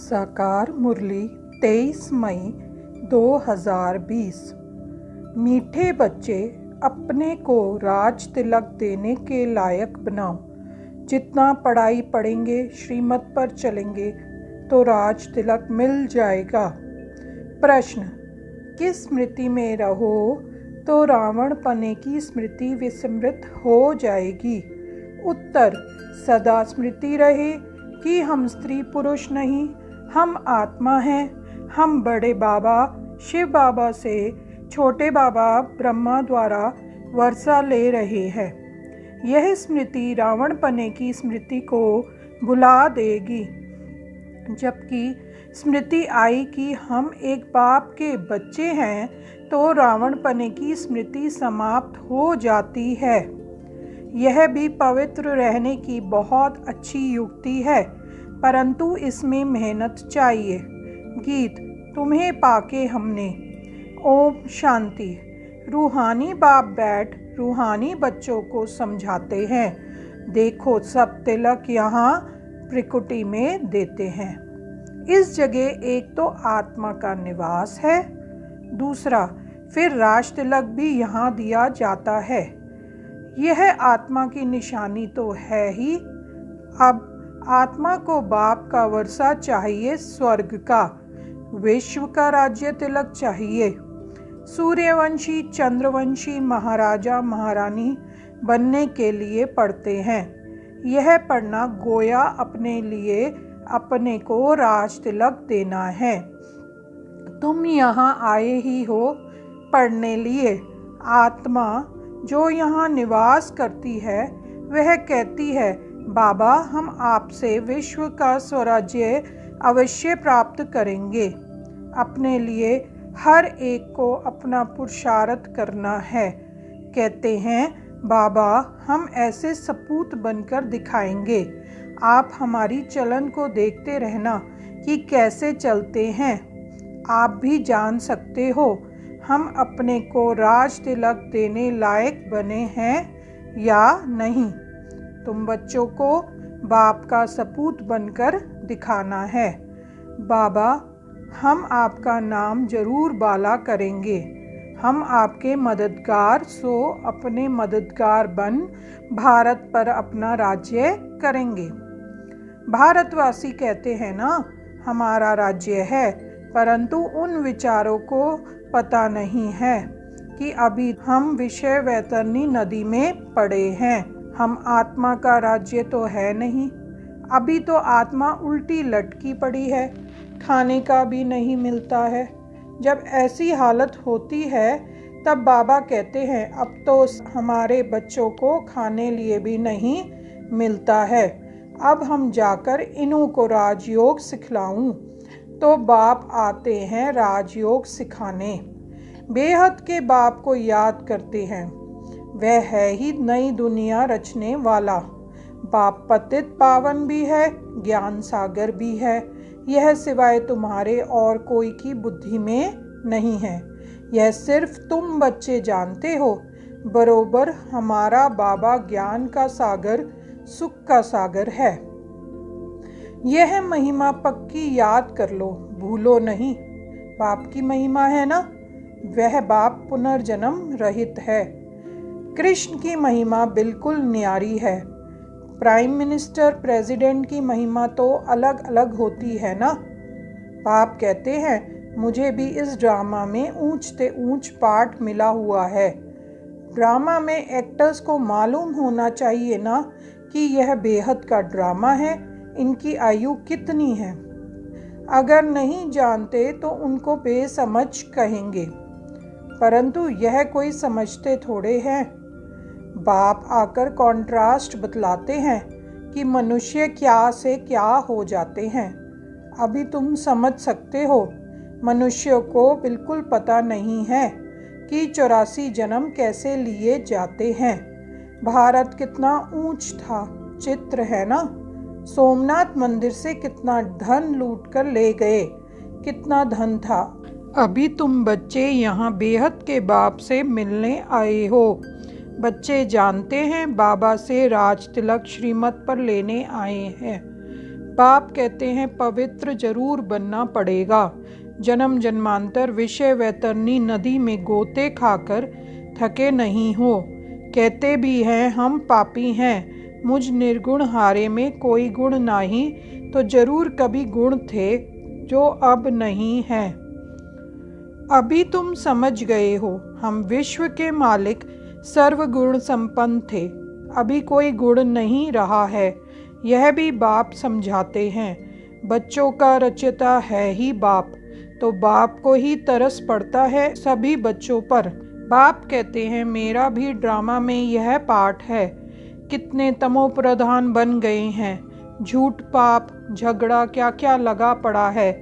साकार मुरली 23 मई 2020। मीठे बच्चे, अपने को राज तिलक देने के लायक बनाओ। जितना पढ़ाई पढ़ेंगे, श्रीमत पर चलेंगे तो राज तिलक मिल जाएगा। प्रश्न: किस स्मृति में रहो तो रावण पने की स्मृति विस्मृत हो जाएगी? उत्तर: सदा स्मृति रहे कि हम स्त्री पुरुष नहीं, हम आत्मा हैं। हम बड़े बाबा शिव बाबा से छोटे बाबा ब्रह्मा द्वारा वर्षा ले रहे हैं। यह स्मृति रावण पने की स्मृति को भुला देगी, जबकि स्मृति आई कि हम एक बाप के बच्चे हैं तो रावण पने की स्मृति समाप्त हो जाती है। यह भी पवित्र रहने की बहुत अच्छी युक्ति है, परंतु इसमें मेहनत चाहिए। गीत: तुम्हें पाके हमने। ओम शांति। रूहानी बाप बैठ रूहानी बच्चों को समझाते हैं। देखो, सब तिलक यहाँ प्रकृति में देते हैं। इस जगह एक तो आत्मा का निवास है, दूसरा फिर राज तिलक भी यहाँ दिया जाता है। यह आत्मा की निशानी तो है ही। अब आत्मा को बाप का वर्षा चाहिए, स्वर्ग का, विश्व का राज्य तिलक चाहिए। सूर्यवंशी चंद्रवंशी महाराजा महारानी बनने के लिए पढ़ते हैं। यह पढ़ना गोया अपने लिए अपने को राज तिलक देना है। तुम यहाँ आए ही हो पढ़ने लिए। आत्मा जो यहाँ निवास करती है वह कहती है, बाबा हम आपसे विश्व का स्वराज्य अवश्य प्राप्त करेंगे। अपने लिए हर एक को अपना पुरुषार्थ करना है। कहते हैं, बाबा हम ऐसे सपूत बनकर दिखाएंगे। आप हमारी चलन को देखते रहना कि कैसे चलते हैं। आप भी जान सकते हो हम अपने को राज तिलक देने लायक बने हैं या नहीं। तुम बच्चों को बाप का सपूत बनकर दिखाना है। बाबा हम आपका नाम जरूर बाला करेंगे। हम आपके मददगार, सो अपने मददगार बन भारत पर अपना राज्य करेंगे। भारतवासी कहते हैं ना, हमारा राज्य है, परंतु उन विचारों को पता नहीं है कि अभी हम विषय वैतरणी नदी में पड़े हैं। हम आत्मा का राज्य तो है नहीं। अभी तो आत्मा उल्टी लटकी पड़ी है, खाने का भी नहीं मिलता है। जब ऐसी हालत होती है तब बाबा कहते हैं, अब तो हमारे बच्चों को खाने लिए भी नहीं मिलता है। अब हम जाकर इन्हों को राजयोग सिखलाऊं। तो बाप आते हैं राजयोग सिखाने। बेहद के बाप को याद करते हैं। वह है ही नई दुनिया रचने वाला। बाप पतित पावन भी है, ज्ञान सागर भी है। यह सिवाय तुम्हारे और कोई की बुद्धि में नहीं है। यह सिर्फ तुम बच्चे जानते हो। बरोबर हमारा बाबा ज्ञान का सागर, सुख का सागर है। यह महिमा पक्की याद कर लो, भूलो नहीं। बाप की महिमा है ना, वह बाप पुनर्जन्म रहित है। कृष्ण की महिमा बिल्कुल न्यारी है। प्राइम मिनिस्टर, प्रेसिडेंट की महिमा तो अलग अलग होती है ना। बाप कहते हैं, मुझे भी इस ड्रामा में ऊंच से ऊंच पार्ट मिला हुआ है। ड्रामा में एक्टर्स को मालूम होना चाहिए ना कि यह बेहद का ड्रामा है, इनकी आयु कितनी है। अगर नहीं जानते तो उनको बेसमझ कहेंगे, परंतु यह कोई समझते थोड़े हैं। बाप आकर कॉन्ट्रास्ट बतलाते हैं कि मनुष्य क्या से क्या हो जाते हैं। अभी तुम समझ सकते हो। मनुष्य को बिल्कुल पता नहीं है कि 84 जन्म कैसे लिए जाते हैं। भारत कितना ऊंच था, चित्र है ना। सोमनाथ मंदिर से कितना धन लूट कर ले गए, कितना धन था। अभी तुम बच्चे यहाँ बेहद के बाप से मिलने आए हो। बच्चे जानते हैं बाबा से राज तिलक श्रीमत पर लेने आए हैं। बाप कहते हैं पवित्र जरूर बनना पड़ेगा। जन्म जन्मांतर विषय वैतरणी नदी में गोते खाकर थके नहीं हो। कहते भी हैं हम पापी हैं, मुझ निर्गुण हारे में कोई गुण नहीं, तो जरूर कभी गुण थे जो अब नहीं हैं। अभी तुम समझ गए हो, हम विश्व के मालिक सर्वगुण संपन्न थे, अभी कोई गुण नहीं रहा है। यह भी बाप समझाते हैं। बच्चों का रचयिता है ही बाप, तो बाप को ही तरस पड़ता है सभी बच्चों पर। बाप कहते हैं मेरा भी ड्रामा में यह पार्ट है। कितने तमोप्रधान बन गए हैं, झूठ पाप झगड़ा क्या क्या लगा पड़ा है।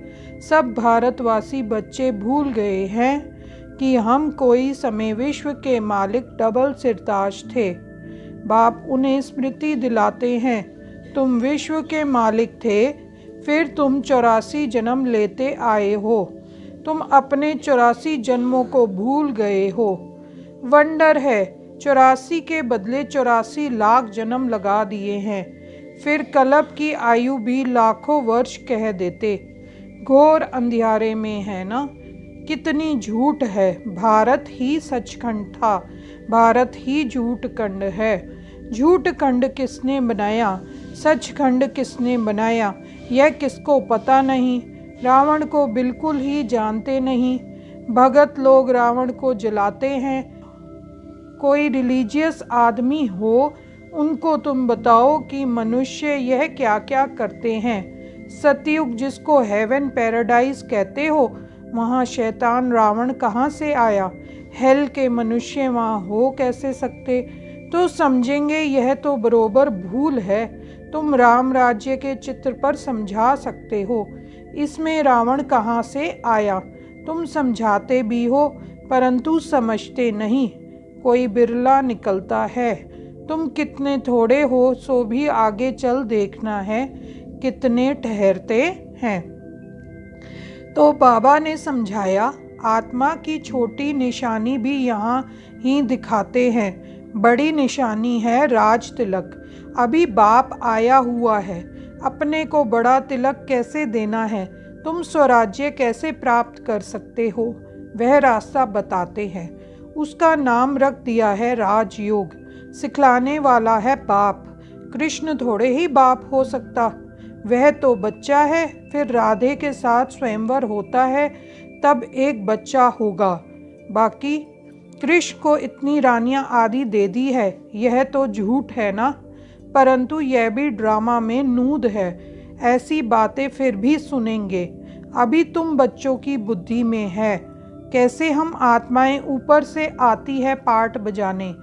सब भारतवासी बच्चे भूल गए हैं कि हम कोई समय विश्व के मालिक डबल सिरताज थे। बाप उन्हें स्मृति दिलाते हैं, तुम विश्व के मालिक थे, फिर तुम 84 जन्म लेते आए हो। तुम अपने 84 जन्मों को भूल गए हो। वंडर है, 84 के बदले 84 लाख जन्म लगा दिए हैं। फिर कल्प की आयु भी लाखों वर्ष कह देते। घोर अंधियारे में है ना, कितनी झूठ है। भारत ही सचखंड था, भारत ही झूठ खंड है। झूठ खंड किसने बनाया, सचखंड किसने बनाया, यह किसको पता नहीं। रावण को बिल्कुल ही जानते नहीं। भगत लोग रावण को जलाते हैं। कोई रिलीजियस आदमी हो, उनको तुम बताओ कि मनुष्य यह क्या क्या करते हैं। सतयुग जिसको हेवन पैराडाइज कहते हो, वहाँ शैतान रावण कहाँ से आया। हेल के मनुष्य वहाँ हो कैसे सकते। तो समझेंगे यह तो बरोबर भूल है। तुम राम राज्य के चित्र पर समझा सकते हो, इसमें रावण कहाँ से आया। तुम समझाते भी हो परंतु समझते नहीं, कोई बिरला निकलता है। तुम कितने थोड़े हो सो भी आगे चल देखना है, कितने ठहरते हैं। तो बाबा ने समझाया, आत्मा की छोटी निशानी भी यहाँ ही दिखाते हैं। बड़ी निशानी है राज तिलक। अभी बाप आया हुआ है, अपने को बड़ा तिलक कैसे देना है, तुम स्वराज्य कैसे प्राप्त कर सकते हो, वह रास्ता बताते हैं। उसका नाम रख दिया है राजयोग। सिखलाने वाला है बाप। कृष्ण थोड़े ही बाप हो सकता, वह तो बच्चा है। फिर राधे के साथ स्वयंवर होता है, तब एक बच्चा होगा। बाकी कृष्ण को इतनी रानियां आदि दे दी है, यह तो झूठ है ना। परंतु यह भी ड्रामा में नूद है। ऐसी बातें फिर भी सुनेंगे। अभी तुम बच्चों की बुद्धि में है। कैसे हम आत्माएं ऊपर से आती है पार्ट बजाने,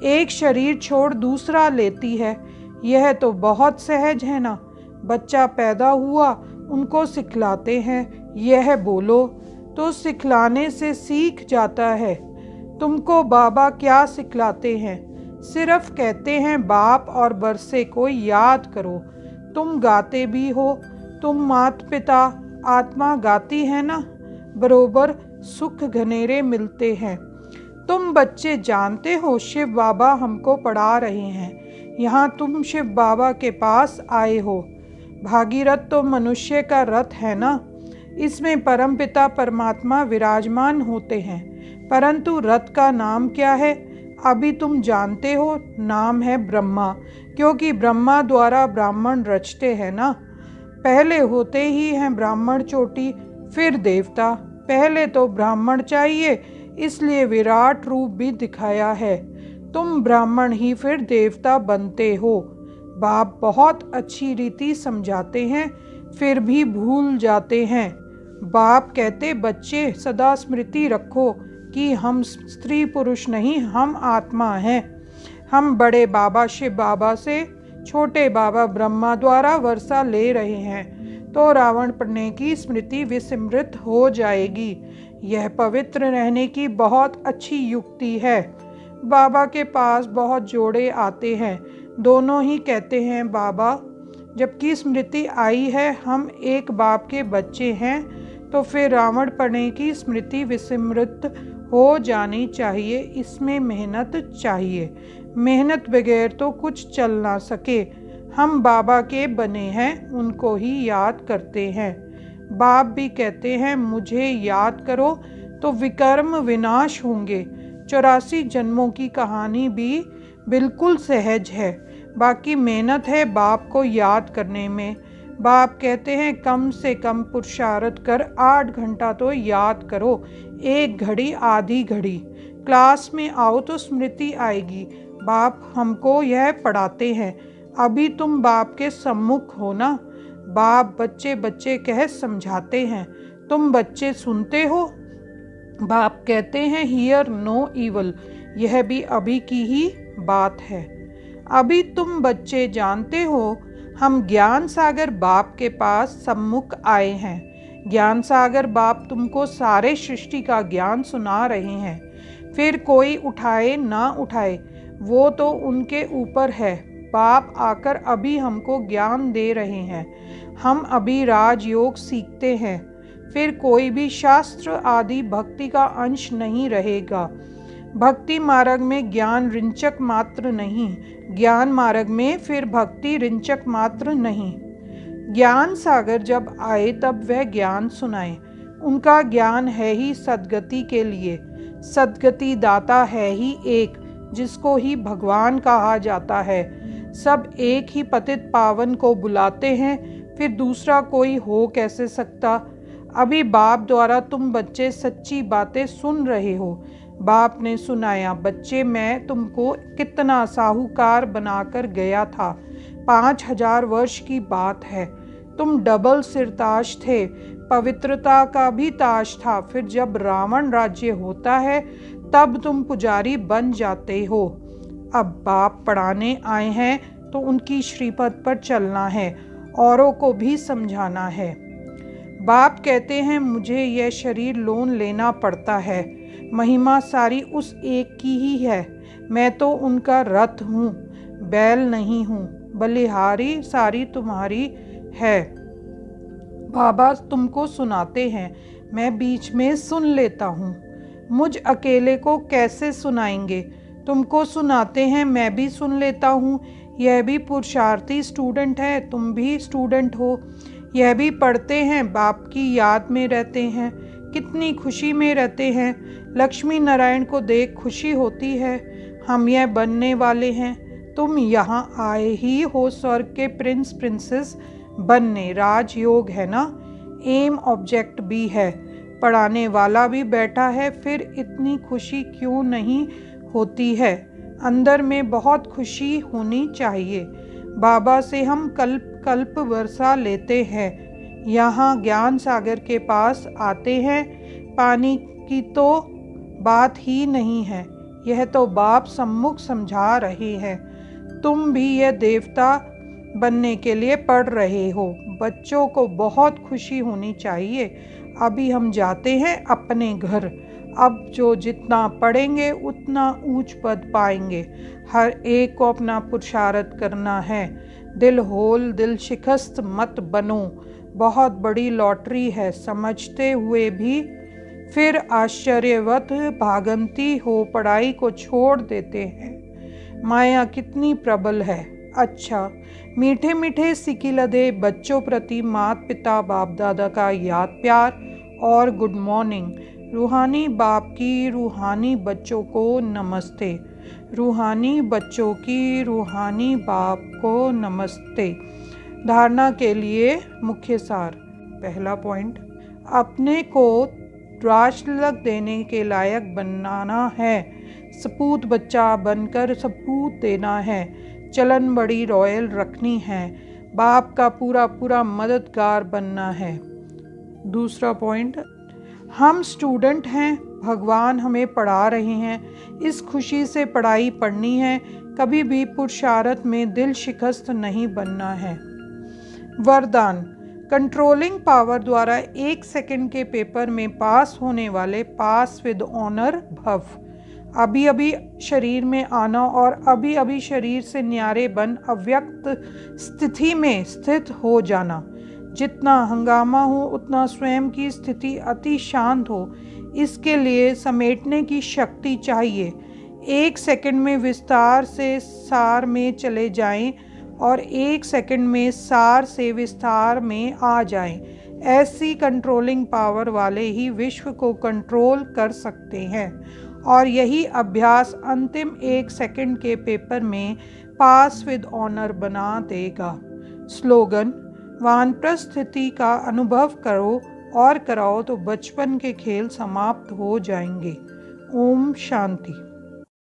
एक शरीर छोड़ दूसरा लेती है। यह तो बहुत सहज है ना। बच्चा पैदा हुआ, उनको सिखलाते हैं यह बोलो, तो सिखलाने से सीख जाता है। तुमको बाबा क्या सिखलाते हैं, सिर्फ कहते हैं बाप और बरसे को याद करो। तुम गाते भी हो, तुम माता पिता आत्मा गाती है ना, बरोबर सुख घनेरे मिलते हैं। तुम बच्चे जानते हो शिव बाबा हमको पढ़ा रहे हैं। यहाँ तुम शिव बाबा के पास आए हो। भागीरथ तो मनुष्य का रथ है ना, इसमें परमपिता परमात्मा विराजमान होते हैं। परंतु रथ का नाम क्या है, अभी तुम जानते हो, नाम है ब्रह्मा। क्योंकि ब्रह्मा द्वारा ब्राह्मण रचते हैं ना। पहले होते ही हैं ब्राह्मण चोटी, फिर देवता। पहले तो ब्राह्मण चाहिए, इसलिए विराट रूप भी दिखाया है। तुम ब्राह्मण ही फिर देवता बनते हो। बाप बहुत अच्छी रीति समझाते हैं, फिर भी भूल जाते हैं। बाप कहते बच्चे सदा स्मृति रखो कि हम स्त्री पुरुष नहीं, हम आत्मा हैं। हम बड़े बाबा शिव बाबा से छोटे बाबा ब्रह्मा द्वारा वर्षा ले रहे हैं, तो रावण पढ़ने की स्मृति विस्मृत हो जाएगी। यह पवित्र रहने की बहुत अच्छी युक्ति है। बाबा के पास बहुत जोड़े आते हैं, दोनों ही कहते हैं बाबा, जबकि स्मृति आई है हम एक बाप के बच्चे हैं, तो फिर रावण पढ़ने की स्मृति विस्मृत हो जानी चाहिए। इसमें मेहनत चाहिए, मेहनत बगैर तो कुछ चल ना सके। हम बाबा के बने हैं, उनको ही याद करते हैं। बाप भी कहते हैं मुझे याद करो तो विकर्म विनाश होंगे। 84 जन्मों की कहानी भी बिल्कुल सहज है, बाकी मेहनत है बाप को याद करने में। बाप कहते हैं कम से कम पुरुषार्थ कर 8 घंटा तो याद करो, 1 घड़ी आधी घड़ी। क्लास में आओ तो स्मृति आएगी। बाप हमको यह पढ़ाते हैं। अभी तुम बाप के सम्मुख हो ना। बाप बच्चे बच्चे कह समझाते हैं, तुम बच्चे सुनते हो। बाप कहते हैं हियर नो इवल, यह भी अभी की ही बात है। अभी तुम बच्चे जानते हो हम ज्ञान सागर बाप के पास सम्मुख आए हैं। ज्ञान सागर बाप तुमको सारे सृष्टि का ज्ञान सुना रहे हैं। फिर कोई उठाए ना उठाए वो तो उनके ऊपर है। बाप आकर अभी हमको ज्ञान दे रहे हैं। हम अभी राजयोग सीखते हैं। फिर कोई भी शास्त्र आदि भक्ति का अंश नहीं रहेगा। भक्ति मार्ग में ज्ञान रिंचक मात्र नहीं, ज्ञान मार्ग में फिर भक्ति रिंचक मात्र नहीं। ज्ञान सागर जब आए तब वह ज्ञान सुनाए। उनका ज्ञान है ही सद्गति के लिए। सद्गति दाता है ही एक, जिसको ही भगवान कहा जाता है। सब एक ही पतित पावन को बुलाते हैं, फिर दूसरा कोई हो कैसे सकता। अभी बाप द्वारा तुम बच्चे सच्ची बातें सुन रहे हो। बाप ने सुनाया, बच्चे मैं तुमको कितना साहूकार बनाकर गया था। 5000 वर्ष की बात है। तुम डबल सिरताज थे, पवित्रता का भी ताज था। फिर जब रावण राज्य होता है तब तुम पुजारी बन जाते हो। अब बाप पढ़ाने आए हैं तो उनकी श्रीपद पर चलना है, औरों को भी समझाना है। बाप कहते हैं मुझे यह शरीर लोन लेना पड़ता है। महिमा सारी उस एक की ही है। मैं तो उनका रथ हूँ, बैल नहीं हूँ। बलिहारी सारी तुम्हारी है। बाबा तुमको सुनाते हैं, मैं बीच में सुन लेता हूँ। मुझ अकेले को कैसे सुनाएंगे? तुमको सुनाते हैं, मैं भी सुन लेता हूँ। यह भी पुरुषार्थी स्टूडेंट है, तुम भी स्टूडेंट हो। यह भी पढ़ते हैं, बाप की याद में रहते हैं, कितनी खुशी में रहते हैं। लक्ष्मी नारायण को देख खुशी होती है। हम यह बनने वाले हैं। तुम यहाँ आए ही हो स्वर्ग के प्रिंस प्रिंसेस बनने। राजयोग है ना, एम ऑब्जेक्ट भी है। पढ़ाने वाला भी बैठा है, फिर इतनी खुशी क्यों नहीं होती है? अंदर में बहुत खुशी होनी चाहिए। बाबा से हम कल्प कल्प वर्षा लेते हैं। यहाँ ज्ञान सागर के पास आते हैं। पानी की तो बात ही नहीं है, यह तो बाप सम्मुख समझा रहे हैं। तुम भी यह देवता बनने के लिए पढ़ रहे हो। बच्चों को बहुत खुशी होनी चाहिए। अभी हम जाते हैं अपने घर। अब जो जितना पढ़ेंगे उतना ऊंच पद पाएंगे। हर एक को अपना पुरुषार्थ करना है। दिल होल दिल शिकस्त मत बनो। बहुत बड़ी लॉटरी है, समझते हुए भी फिर आश्चर्यवत भागंती हो पढ़ाई को छोड़ देते हैं। माया कितनी प्रबल है। अच्छा, मीठे मीठे सिकिलदे बच्चों प्रति माता पिता बाप दादा का याद प्यार और गुड मॉर्निंग। रूहानी बाप की रूहानी बच्चों को नमस्ते। रूहानी बच्चों की रूहानी बाप को नमस्ते। धारणा के लिए मुख्य सार। पहला पॉइंट, अपने को राज तिलक देने के लायक बनाना है। सपूत बच्चा बनकर सपूत देना है। चलन बड़ी रॉयल रखनी है। बाप का पूरा पूरा मददगार बनना है। दूसरा पॉइंट, हम स्टूडेंट हैं, भगवान हमें पढ़ा रहे हैं। इस खुशी से पढ़ाई पढ़नी है। कभी भी पुरुषार्थ में दिल शिकस्त नहीं बनना है। वरदान, कंट्रोलिंग पावर द्वारा 1 सेकंड के पेपर में पास होने वाले पास विद ऑनर भव। अभी अभी शरीर में आना और अभी अभी शरीर से न्यारे बन अव्यक्त स्थिति में स्थित हो जाना। जितना हंगामा हो उतना स्वयं की स्थिति अति शांत हो। इसके लिए समेटने की शक्ति चाहिए। 1 सेकंड में विस्तार से सार में चले जाएं और 1 सेकंड में सार से विस्तार में आ जाएं। ऐसी कंट्रोलिंग पावर वाले ही विश्व को कंट्रोल कर सकते हैं और यही अभ्यास अंतिम 1 सेकंड के पेपर में पास विद ऑनर बना देगा। स्लोगन: वानप्रस्थ स्थिति का अनुभव करो और कराओ तो बचपन के खेल समाप्त हो जाएंगे। ओम शांति।